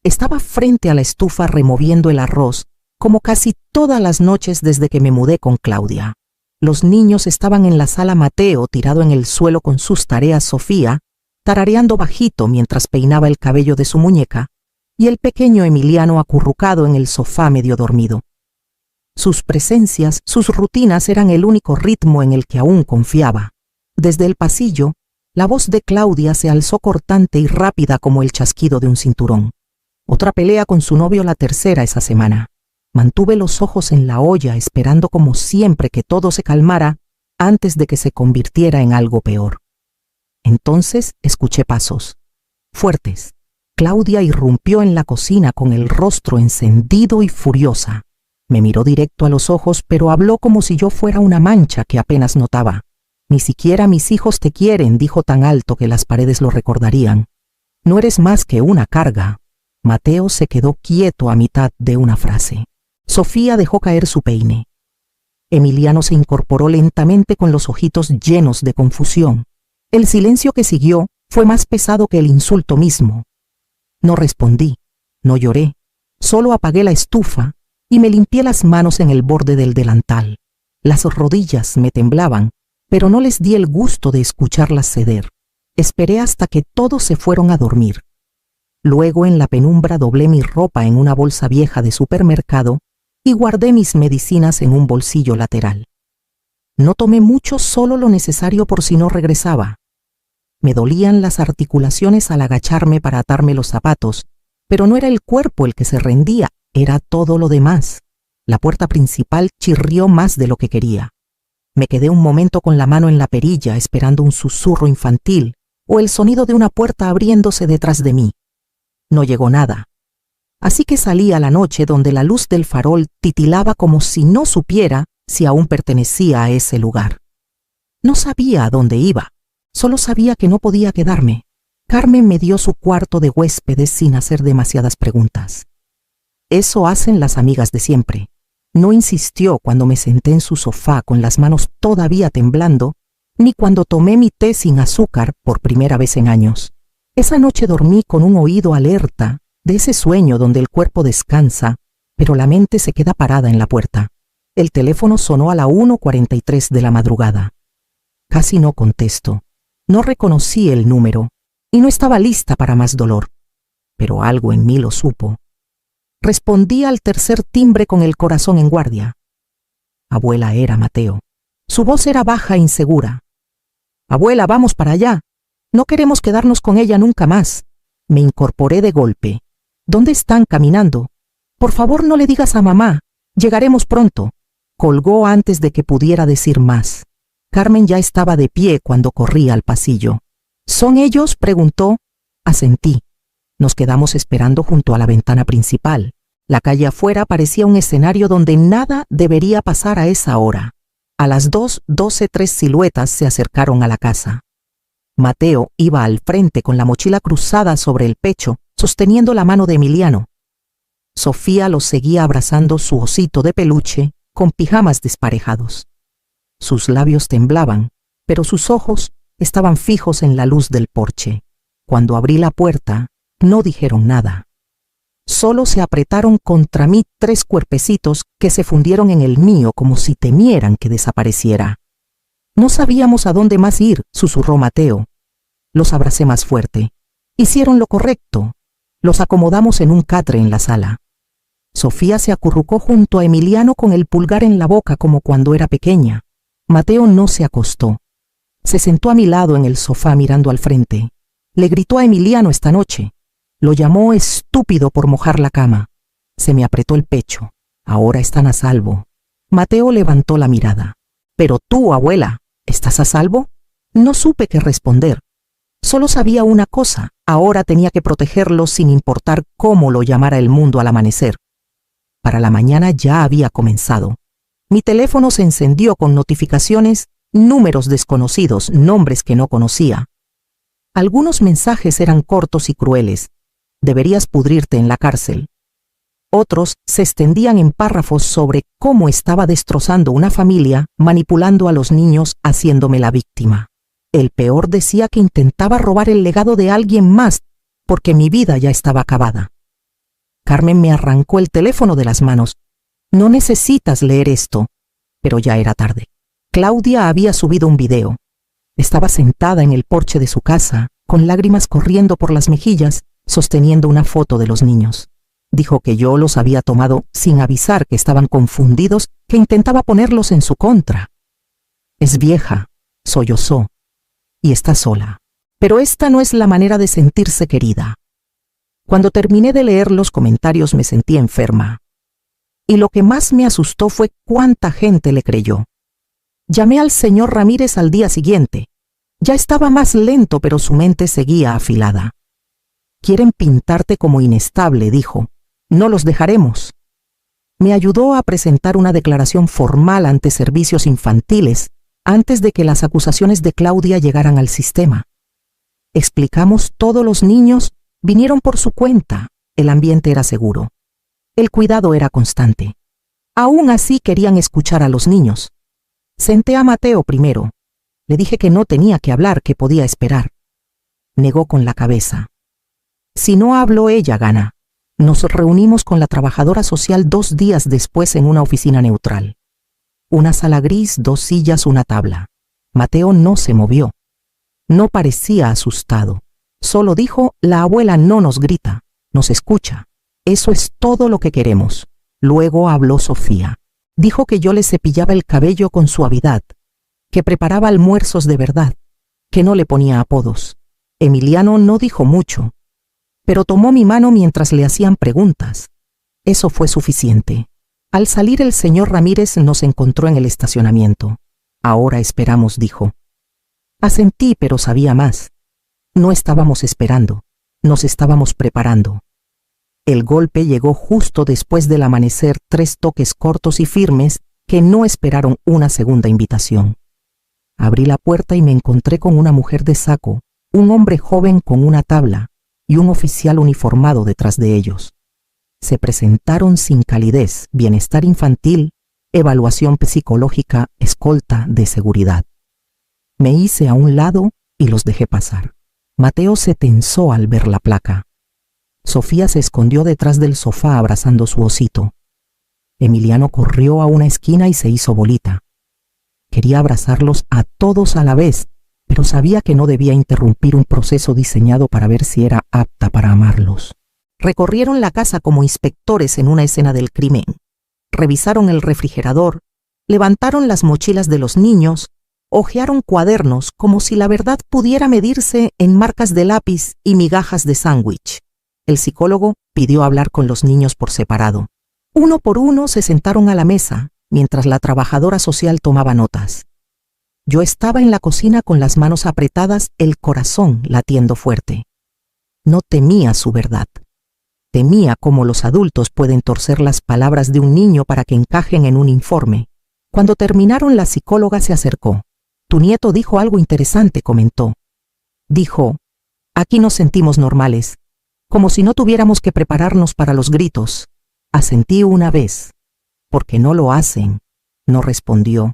Estaba frente a la estufa removiendo el arroz, como casi todas las noches desde que me mudé con Claudia. Los niños estaban en la sala. Mateo, tirado en el suelo con sus tareas, Sofía, tarareando bajito mientras peinaba el cabello de su muñeca, y el pequeño Emiliano acurrucado en el sofá medio dormido. Sus presencias, sus rutinas eran el único ritmo en el que aún confiaba. Desde el pasillo, la voz de Claudia se alzó cortante y rápida como el chasquido de un cinturón. Otra pelea con su novio, la tercera esa semana. Mantuve los ojos en la olla esperando como siempre que todo se calmara antes de que se convirtiera en algo peor. Entonces escuché pasos, fuertes. Claudia irrumpió en la cocina con el rostro encendido y furiosa. Me miró directo a los ojos, pero habló como si yo fuera una mancha que apenas notaba. Ni siquiera mis hijos te quieren, dijo tan alto que las paredes lo recordarían. No eres más que una carga. Mateo se quedó quieto a mitad de una frase. Sofía dejó caer su peine. Emiliano se incorporó lentamente con los ojitos llenos de confusión. El silencio que siguió fue más pesado que el insulto mismo. No respondí, no lloré, solo apagué la estufa y me limpié las manos en el borde del delantal. Las rodillas me temblaban, pero no les di el gusto de escucharlas ceder. Esperé hasta que todos se fueron a dormir. Luego en la penumbra doblé mi ropa en una bolsa vieja de supermercado y guardé mis medicinas en un bolsillo lateral. No tomé mucho, solo lo necesario por si no regresaba. Me dolían las articulaciones al agacharme para atarme los zapatos, pero no era el cuerpo el que se rendía, era todo lo demás. La puerta principal chirrió más de lo que quería. Me quedé un momento con la mano en la perilla esperando un susurro infantil o el sonido de una puerta abriéndose detrás de mí. No llegó nada. Así que salí a la noche donde la luz del farol titilaba como si no supiera si aún pertenecía a ese lugar. No sabía a dónde iba, solo sabía que no podía quedarme. Carmen me dio su cuarto de huéspedes sin hacer demasiadas preguntas. Eso hacen las amigas de siempre. No insistió cuando me senté en su sofá con las manos todavía temblando, ni cuando tomé mi té sin azúcar por primera vez en años. Esa noche dormí con un oído alerta, de ese sueño donde el cuerpo descansa, pero la mente se queda parada en la puerta. El teléfono sonó a la 1:43 de la madrugada. Casi no contesto. No reconocí el número y no estaba lista para más dolor, pero algo en mí lo supo. Respondí al tercer timbre con el corazón en guardia. Abuela era Mateo. Su voz era baja e insegura. Abuela, vamos para allá. No queremos quedarnos con ella nunca más. Me incorporé de golpe. ¿Dónde están caminando? Por favor, no le digas a mamá. Llegaremos pronto. Colgó antes de que pudiera decir más. Carmen ya estaba de pie cuando corrí al pasillo. ¿Son ellos?, preguntó. Asentí. Nos quedamos esperando junto a la ventana principal. La calle afuera parecía un escenario donde nada debería pasar a esa hora. A las 2:12 3 siluetas se acercaron a la casa. Mateo iba al frente con la mochila cruzada sobre el pecho, sosteniendo la mano de Emiliano. Sofía los seguía abrazando su osito de peluche con pijamas desparejados. Sus labios temblaban, pero sus ojos estaban fijos en la luz del porche. Cuando abrí la puerta, no dijeron nada. Solo se apretaron contra mí 3 cuerpecitos que se fundieron en el mío como si temieran que desapareciera. No sabíamos a dónde más ir, susurró Mateo. Los abracé más fuerte. Hicieron lo correcto. Los acomodamos en un catre en la sala. Sofía se acurrucó junto a Emiliano con el pulgar en la boca como cuando era pequeña. Mateo no se acostó. Se sentó a mi lado en el sofá mirando al frente. Le gritó a Emiliano esta noche. Lo llamó estúpido por mojar la cama. Se me apretó el pecho. Ahora están a salvo. Mateo levantó la mirada. Pero tú, abuela, ¿estás a salvo? No supe qué responder. Solo sabía una cosa. Ahora tenía que protegerlo sin importar cómo lo llamara el mundo al amanecer. Para la mañana ya había comenzado. Mi teléfono se encendió con notificaciones, números desconocidos, nombres que no conocía. Algunos mensajes eran cortos y crueles. Deberías pudrirte en la cárcel. Otros se extendían en párrafos sobre cómo estaba destrozando una familia, manipulando a los niños, haciéndome la víctima. El peor decía que intentaba robar el legado de alguien más, porque mi vida ya estaba acabada. Carmen me arrancó el teléfono de las manos. No necesitas leer esto. Pero ya era tarde. Claudia había subido un video. Estaba sentada en el porche de su casa, con lágrimas corriendo por las mejillas, sosteniendo una foto de los niños. Dijo que yo los había tomado sin avisar, que estaban confundidos, que intentaba ponerlos en su contra. Es vieja, sollozó, y está sola. Pero esta no es la manera de sentirse querida. Cuando terminé de leer los comentarios me sentí enferma. Y lo que más me asustó fue cuánta gente le creyó. Llamé al señor Ramírez al día siguiente. Ya estaba más lento, pero su mente seguía afilada. Quieren pintarte como inestable, dijo. No los dejaremos. Me ayudó a presentar una declaración formal ante servicios infantiles antes de que las acusaciones de Claudia llegaran al sistema. Explicamos, todos los niños vinieron por su cuenta. El ambiente era seguro. El cuidado era constante. Aún así querían escuchar a los niños. Senté a Mateo primero. Le dije que no tenía que hablar, que podía esperar. Negó con la cabeza. Si no habló ella, gana. Nos reunimos con la trabajadora social 2 días después en una oficina neutral. Una sala gris, 2 sillas, una tabla. Mateo no se movió. No parecía asustado. Solo dijo, la abuela no nos grita, nos escucha. Eso es todo lo que queremos. Luego habló Sofía. Dijo que yo le cepillaba el cabello con suavidad, que preparaba almuerzos de verdad, que no le ponía apodos. Emiliano no dijo mucho, pero tomó mi mano mientras le hacían preguntas. Eso fue suficiente. Al salir el señor Ramírez nos encontró en el estacionamiento. Ahora esperamos, dijo. Asentí, pero sabía más. No estábamos esperando, nos estábamos preparando. El golpe llegó justo después del amanecer, 3 toques cortos y firmes que no esperaron una segunda invitación. Abrí la puerta y me encontré con una mujer de saco, un hombre joven con una tabla y un oficial uniformado detrás de ellos. Se presentaron sin calidez, bienestar infantil, evaluación psicológica, escolta de seguridad. Me hice a un lado y los dejé pasar. Mateo se tensó al ver la placa. Sofía se escondió detrás del sofá abrazando su osito. Emiliano corrió a una esquina y se hizo bolita. Quería abrazarlos a todos a la vez, pero sabía que no debía interrumpir un proceso diseñado para ver si era apta para amarlos. Recorrieron la casa como inspectores en una escena del crimen. Revisaron el refrigerador, levantaron las mochilas de los niños, hojearon cuadernos como si la verdad pudiera medirse en marcas de lápiz y migajas de sándwich. El psicólogo pidió hablar con los niños por separado. Uno por uno se sentaron a la mesa, mientras la trabajadora social tomaba notas. Yo estaba en la cocina con las manos apretadas, el corazón latiendo fuerte. No temía su verdad. Temía cómo los adultos pueden torcer las palabras de un niño para que encajen en un informe. Cuando terminaron, la psicóloga se acercó. Tu nieto dijo algo interesante, comentó. Dijo, aquí nos sentimos normales, como si no tuviéramos que prepararnos para los gritos. Asentí una vez. ¿Por qué no lo hacen? No respondió.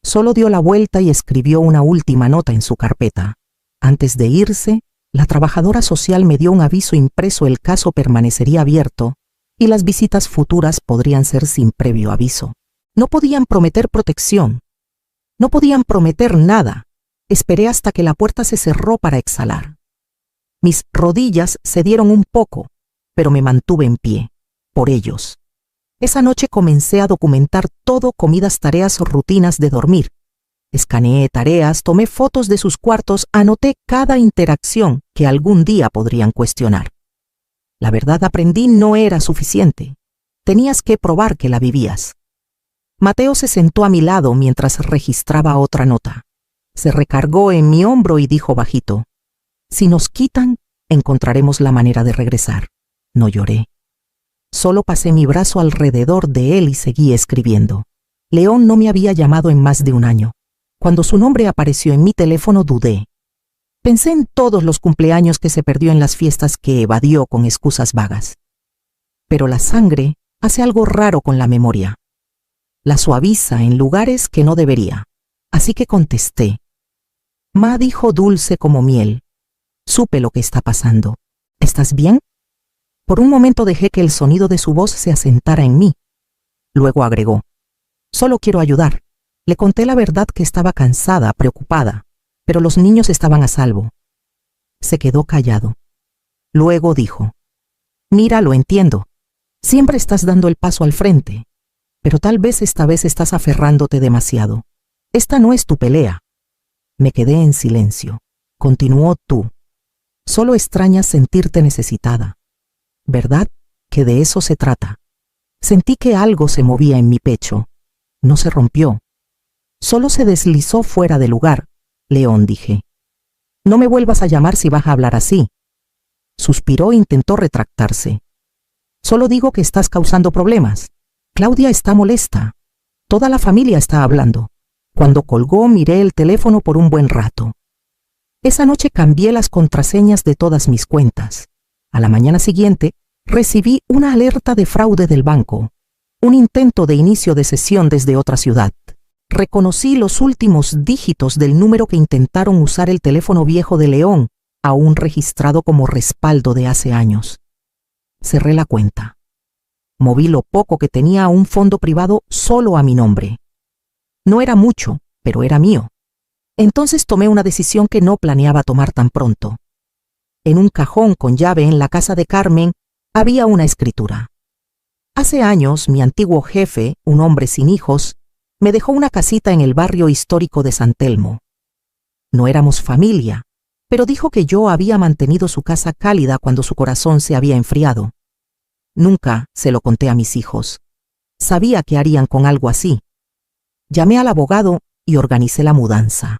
Solo dio la vuelta y escribió una última nota en su carpeta. Antes de irse, la trabajadora social me dio un aviso impreso: el caso permanecería abierto y las visitas futuras podrían ser sin previo aviso. No podían prometer protección. No podían prometer nada. Esperé hasta que la puerta se cerró para exhalar. Mis rodillas cedieron un poco, pero me mantuve en pie, por ellos. Esa noche comencé a documentar todo: comidas, tareas, rutinas de dormir. Escaneé tareas, tomé fotos de sus cuartos, anoté cada interacción que algún día podrían cuestionar. La verdad, aprendí, no era suficiente. Tenías que probar que la vivías. Mateo se sentó a mi lado mientras registraba otra nota. Se recargó en mi hombro y dijo bajito: si nos quitan, encontraremos la manera de regresar. No lloré. Solo pasé mi brazo alrededor de él y seguí escribiendo. León no me había llamado en más de un año. Cuando su nombre apareció en mi teléfono dudé. Pensé en todos los cumpleaños que se perdió, en las fiestas que evadió con excusas vagas. Pero la sangre hace algo raro con la memoria. La suaviza en lugares que no debería. Así que contesté. Ma, dijo dulce como miel. Supe lo que está pasando. ¿Estás bien? Por un momento dejé que el sonido de su voz se asentara en mí. Luego agregó: «Solo quiero ayudar». Le conté la verdad, que estaba cansada, preocupada, pero los niños estaban a salvo. Se quedó callado. Luego dijo: «Mira, lo entiendo. Siempre estás dando el paso al frente, pero tal vez esta vez estás aferrándote demasiado. Esta no es tu pelea». Me quedé en silencio. Continuó: «Tú solo extrañas sentirte necesitada, ¿verdad? Que de eso se trata». Sentí que algo se movía en mi pecho. No se rompió. Solo se deslizó fuera de lugar. «León», dije. «No me vuelvas a llamar si vas a hablar así». Suspiró e intentó retractarse. «Solo digo que estás causando problemas. Claudia está molesta. Toda la familia está hablando». Cuando colgó, miré el teléfono por un buen rato. Esa noche cambié las contraseñas de todas mis cuentas. A la mañana siguiente, recibí una alerta de fraude del banco. Un intento de inicio de sesión desde otra ciudad. Reconocí los últimos dígitos del número que intentaron usar el teléfono viejo de León, aún registrado como respaldo de hace años. Cerré la cuenta. Moví lo poco que tenía a un fondo privado solo a mi nombre. No era mucho, pero era mío. Entonces tomé una decisión que no planeaba tomar tan pronto. En un cajón con llave en la casa de Carmen había una escritura. Hace años, mi antiguo jefe, un hombre sin hijos, me dejó una casita en el barrio histórico de San Telmo. No éramos familia, pero dijo que yo había mantenido su casa cálida cuando su corazón se había enfriado. Nunca se lo conté a mis hijos. Sabía que harían con algo así. Llamé al abogado y organicé la mudanza.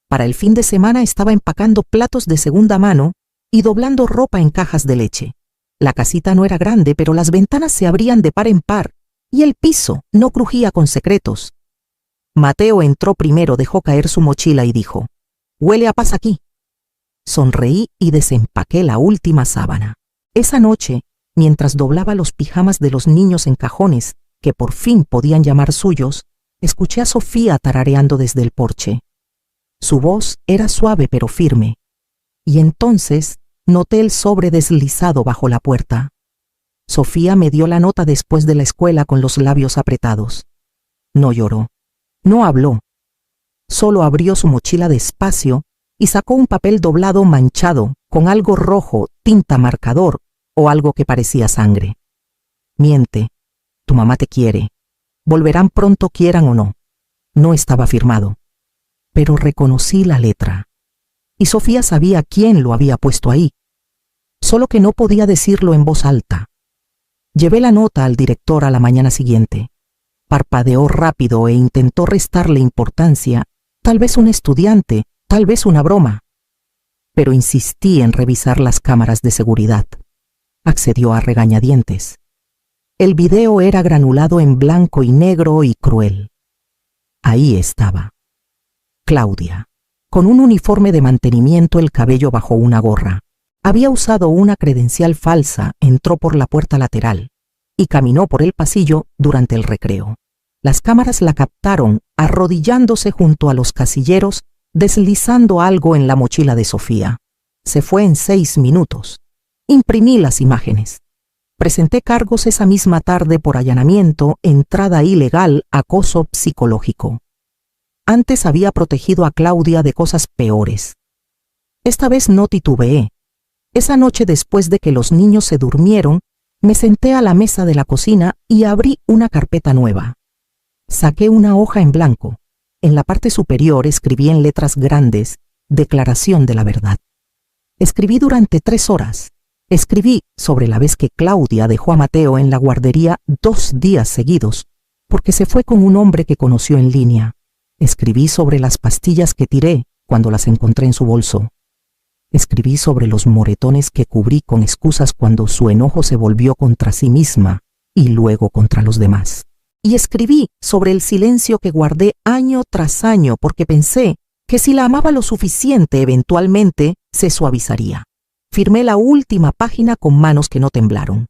Para el fin de semana estaba empacando platos de segunda mano y doblando ropa en cajas de leche. La casita no era grande, pero las ventanas se abrían de par en par y el piso no crujía con secretos. Mateo entró primero, dejó caer su mochila y dijo: «Huele a paz aquí». Sonreí y desempaqué la última sábana. Esa noche, mientras doblaba los pijamas de los niños en cajones que por fin podían llamar suyos, escuché a Sofía tarareando desde el porche. Su voz era suave pero firme, y entonces noté el sobre deslizado bajo la puerta. Sofía me dio la nota después de la escuela con los labios apretados. No lloró, no habló. Solo abrió su mochila despacio y sacó un papel doblado manchado con algo rojo, tinta marcador o algo que parecía sangre. «Miente, tu mamá te quiere. Volverán pronto, quieran o no». No estaba firmado, pero reconocí la letra. Y Sofía sabía quién lo había puesto ahí, solo que no podía decirlo en voz alta. Llevé la nota al director a la mañana siguiente. Parpadeó rápido e intentó restarle importancia, tal vez un estudiante, tal vez una broma. Pero insistí en revisar las cámaras de seguridad. Accedió a regañadientes. El video era granulado en blanco y negro y cruel. Ahí estaba Claudia, con un uniforme de mantenimiento, el cabello bajo una gorra. Había usado una credencial falsa, entró por la puerta lateral y caminó por el pasillo durante el recreo. Las cámaras la captaron arrodillándose junto a los casilleros, deslizando algo en la mochila de Sofía. Se fue en 6 minutos. Imprimí las imágenes. Presenté cargos esa misma tarde por allanamiento, entrada ilegal, acoso psicológico. Antes había protegido a Claudia de cosas peores. Esta vez no titubeé. Esa noche, después de que los niños se durmieron, me senté a la mesa de la cocina y abrí una carpeta nueva. Saqué una hoja en blanco. En la parte superior escribí en letras grandes: «Declaración de la verdad». Escribí durante 3 horas. Escribí sobre la vez que Claudia dejó a Mateo en la guardería 2 días seguidos, porque se fue con un hombre que conoció en línea. Escribí sobre las pastillas que tiré cuando las encontré en su bolso. Escribí sobre los moretones que cubrí con excusas cuando su enojo se volvió contra sí misma y luego contra los demás. Y escribí sobre el silencio que guardé año tras año porque pensé que si la amaba lo suficiente, eventualmente se suavizaría. Firmé la última página con manos que no temblaron.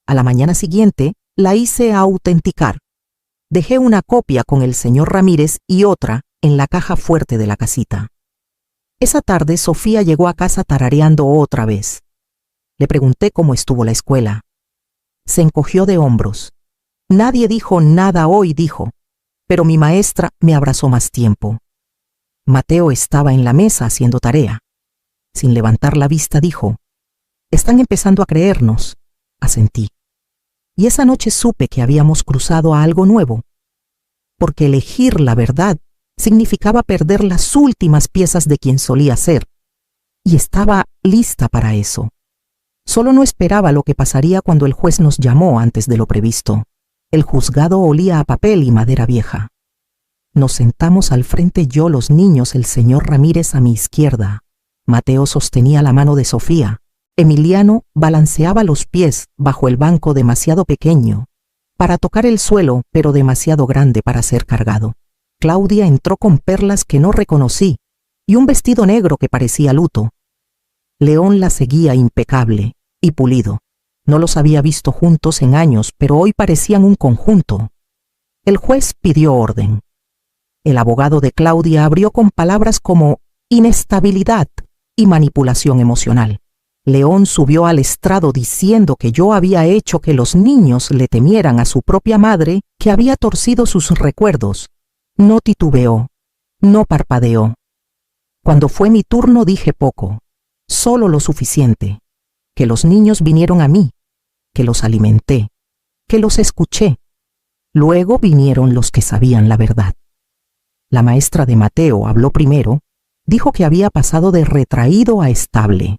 A la mañana siguiente la hice autenticar. Dejé una copia con el señor Ramírez y otra en la caja fuerte de la casita. Esa tarde Sofía llegó a casa tarareando otra vez. Le pregunté cómo estuvo la escuela. Se encogió de hombros. Nadie dijo nada hoy, dijo, pero mi maestra me abrazó más tiempo. Mateo estaba en la mesa haciendo tarea. Sin levantar la vista dijo, están empezando a creernos. Asentí. Y esa noche supe que habíamos cruzado a algo nuevo, porque elegir la verdad significaba perder las últimas piezas de quien solía ser, y estaba lista para eso. Solo no esperaba lo que pasaría cuando el juez nos llamó antes de lo previsto. El juzgado olía a papel y madera vieja. Nos sentamos al frente yo, los niños, el señor Ramírez a mi izquierda. Mateo sostenía la mano de Sofía. Emiliano balanceaba los pies bajo el banco demasiado pequeño para tocar el suelo, pero demasiado grande para ser cargado. Claudia entró con perlas que no reconocí y un vestido negro que parecía luto. León la seguía impecable y pulido. No los había visto juntos en años, pero hoy parecían un conjunto. El juez pidió orden. El abogado de Claudia abrió con palabras como inestabilidad y manipulación emocional. León subió al estrado diciendo que yo había hecho que los niños le temieran a su propia madre, que había torcido sus recuerdos. No titubeó, no parpadeó. Cuando fue mi turno dije poco, solo lo suficiente, que los niños vinieron a mí, que los alimenté, que los escuché. Luego vinieron los que sabían la verdad. La maestra de Mateo habló primero, dijo que había pasado de retraído a estable.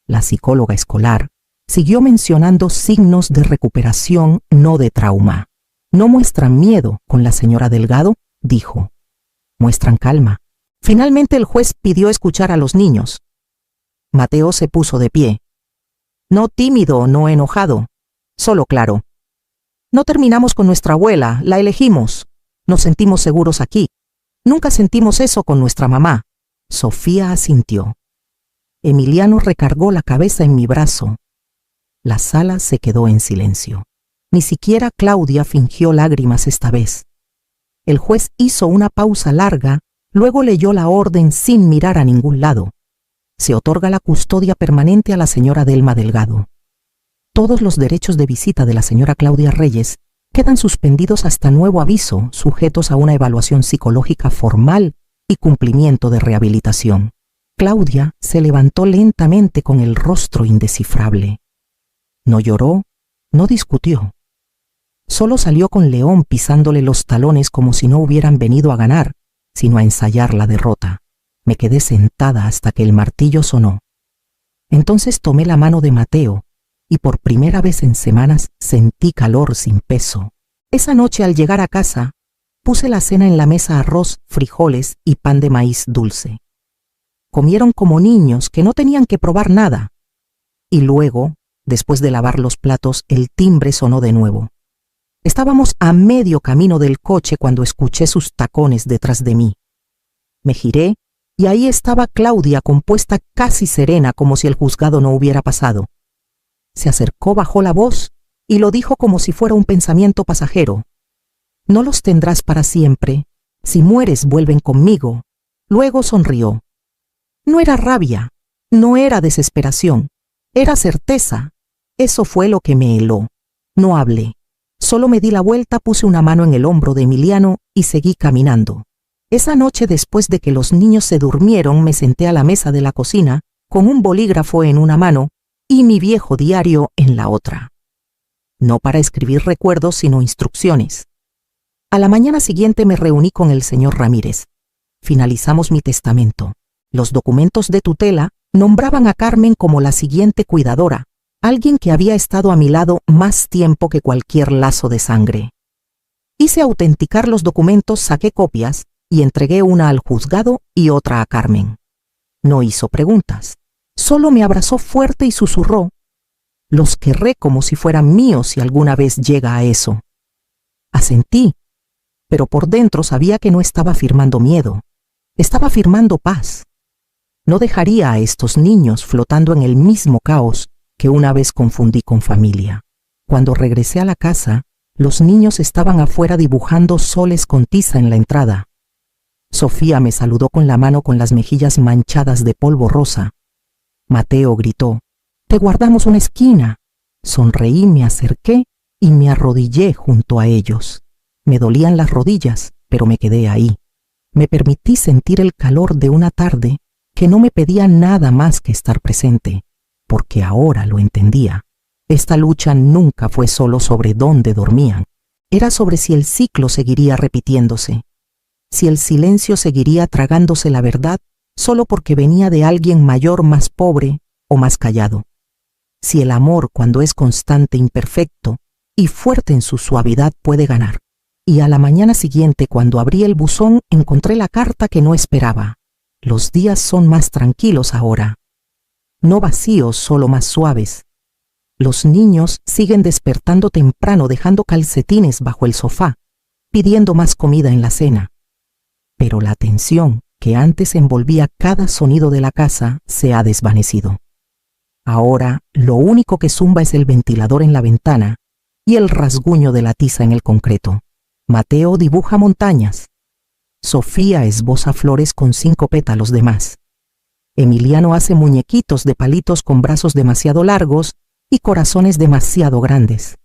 La psicóloga escolar siguió mencionando signos de recuperación, no de trauma. No muestran miedo con la señora Delgado, dijo. Muestran calma. Finalmente el juez pidió escuchar a los niños. Mateo se puso de pie. No tímido, no enojado, solo claro. No terminamos con nuestra abuela, la elegimos. Nos sentimos seguros aquí. Nunca sentimos eso con nuestra mamá. Sofía asintió. Emiliano recargó la cabeza en mi brazo. La sala se quedó en silencio. Ni siquiera Claudia fingió lágrimas esta vez. El juez hizo una pausa larga, luego leyó la orden sin mirar a ningún lado. Se otorga la custodia permanente a la señora Delma Delgado. Todos los derechos de visita de la señora Claudia Reyes quedan suspendidos hasta nuevo aviso, sujetos a una evaluación psicológica formal y cumplimiento de rehabilitación. Claudia se levantó lentamente con el rostro indescifrable. No lloró, no discutió. Solo salió con León pisándole los talones como si no hubieran venido a ganar, sino a ensayar la derrota. Me quedé sentada hasta que el martillo sonó. Entonces tomé la mano de Mateo y por primera vez en semanas sentí calor sin peso. Esa noche al llegar a casa, puse la cena en la mesa: arroz, frijoles y pan de maíz dulce. Comieron como niños que no tenían que probar nada. Y luego, después de lavar los platos, el timbre sonó de nuevo. Estábamos a medio camino del coche cuando escuché sus tacones detrás de mí. Me giré y ahí estaba Claudia, compuesta, casi serena, como si el juzgado no hubiera pasado. Se acercó, bajó la voz y lo dijo como si fuera un pensamiento pasajero. No los tendrás para siempre. Si mueres, vuelven conmigo. Luego sonrió. No era rabia, no era desesperación, era certeza. Eso fue lo que me heló. No hablé. Solo me di la vuelta, puse una mano en el hombro de Emiliano y seguí caminando. Esa noche, después de que los niños se durmieron, me senté a la mesa de la cocina con un bolígrafo en una mano y mi viejo diario en la otra. No para escribir recuerdos, sino instrucciones. A la mañana siguiente me reuní con el señor Ramírez. Finalizamos mi testamento. Los documentos de tutela nombraban a Carmen como la siguiente cuidadora, alguien que había estado a mi lado más tiempo que cualquier lazo de sangre. Hice autenticar los documentos, saqué copias y entregué una al juzgado y otra a Carmen. No hizo preguntas, solo me abrazó fuerte y susurró: los querré como si fueran míos si alguna vez llega a eso. Asentí, pero por dentro sabía que no estaba firmando miedo, estaba firmando paz. No dejaría a estos niños flotando en el mismo caos que una vez confundí con familia. Cuando regresé a la casa, los niños estaban afuera dibujando soles con tiza en la entrada. Sofía me saludó con la mano con las mejillas manchadas de polvo rosa. Mateo gritó: Te guardamos una esquina. Sonreí, me acerqué y me arrodillé junto a ellos. Me dolían las rodillas, pero me quedé ahí. Me permití sentir el calor de una tarde que no me pedía nada más que estar presente, porque ahora lo entendía. Esta lucha nunca fue solo sobre dónde dormían, era sobre si el ciclo seguiría repitiéndose, si el silencio seguiría tragándose la verdad solo porque venía de alguien mayor, más pobre o más callado, si el amor, cuando es constante, imperfecto y fuerte en su suavidad, puede ganar. Y a la mañana siguiente, cuando abrí el buzón, encontré la carta que no esperaba. Los días son más tranquilos ahora. No vacíos, solo más suaves. Los niños siguen despertando temprano, dejando calcetines bajo el sofá, pidiendo más comida en la cena. Pero la tensión que antes envolvía cada sonido de la casa se ha desvanecido. Ahora lo único que zumba es el ventilador en la ventana y el rasguño de la tiza en el concreto. Mateo dibuja montañas. Sofía esboza flores con 5 pétalos de más. Emiliano hace muñequitos de palitos con brazos demasiado largos y corazones demasiado grandes.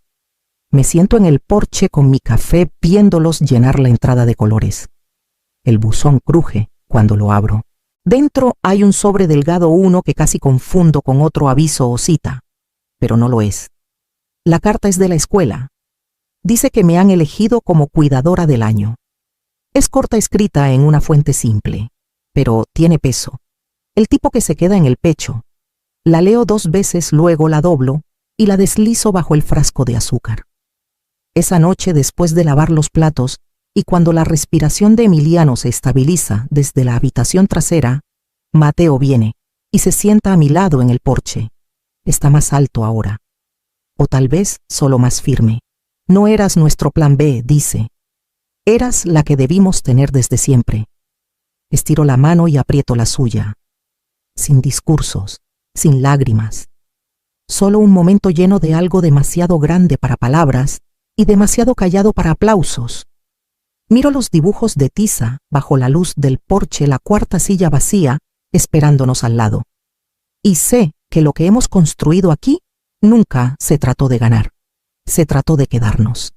Me siento en el porche con mi café viéndolos llenar la entrada de colores. El buzón cruje cuando lo abro. Dentro hay un sobre delgado, uno que casi confundo con otro aviso o cita, pero no lo es. La carta es de la escuela. Dice que me han elegido como cuidadora del año. Es corta, escrita en una fuente simple, pero tiene peso. El tipo que se queda en el pecho. La leo 2 veces, luego la doblo y la deslizo bajo el frasco de azúcar. Esa noche, después de lavar los platos y cuando la respiración de Emiliano se estabiliza desde la habitación trasera, Mateo viene y se sienta a mi lado en el porche. Está más alto ahora. O tal vez solo más firme. No eras nuestro plan B, dice. Eras la que debimos tener desde siempre. Estiro la mano y aprieto la suya. Sin discursos, sin lágrimas. Solo un momento lleno de algo demasiado grande para palabras y demasiado callado para aplausos. Miro los dibujos de tiza bajo la luz del porche, la 4ª silla vacía, esperándonos al lado. Y sé que lo que hemos construido aquí nunca se trató de ganar. Se trató de quedarnos.